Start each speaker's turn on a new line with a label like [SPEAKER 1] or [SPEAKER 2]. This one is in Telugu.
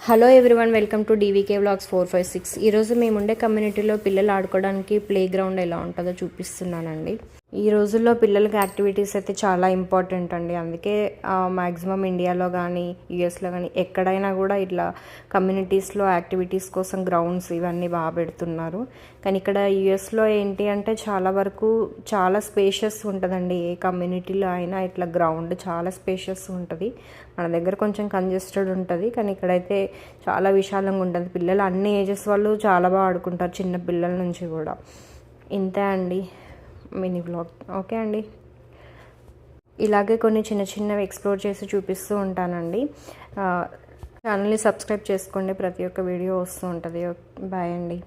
[SPEAKER 1] Hello everyone, welcome to DVK vlogs 456. ఈరోజు మేముండే కమ్యూనిటీలో పిల్లలు ఆడుకోవడానికి ప్లే గ్రౌండ్ ఎలా ఉంటుందో చూపిస్తున్నానండి. ఈ రోజుల్లో పిల్లలకి యాక్టివిటీస్ అయితే చాలా ఇంపార్టెంట్ అండి. అందుకే మ్యాక్సిమం ఇండియాలో కానీ యూఎస్లో కానీ ఎక్కడైనా కూడా ఇట్లా కమ్యూనిటీస్లో యాక్టివిటీస్ కోసం గ్రౌండ్స్ ఇవన్నీ బాగా పెడుతున్నారు. కానీ ఇక్కడ యూఎస్లో ఏంటి అంటే చాలా వరకు చాలా స్పేషియస్ ఉంటుందండి. ఏ కమ్యూనిటీలో అయినా ఇట్లా గ్రౌండ్ చాలా స్పేషియస్ ఉంటుంది. మన దగ్గర కొంచెం కంజెస్టెడ్ ఉంటుంది, కానీ ఇక్కడైతే చాలా విశాలంగా ఉంటుంది. పిల్లలు అన్ని ఏజెస్ వాళ్ళు చాలా బాగా ఆడుకుంటారు, చిన్న పిల్లల నుంచి కూడా. ఇంతే అండి మినీ వ్లాగ్. ఓకే అండి, ఇలాగే కొన్ని చిన్న చిన్నవి ఎక్స్ప్లోర్ చేసి చూపిస్తూ ఉంటానండి. ఛానల్ని సబ్స్క్రైబ్ చేసుకోండి, ప్రతి ఒక్క వీడియో వస్తూ ఉంటుంది. బాయ్ అండి.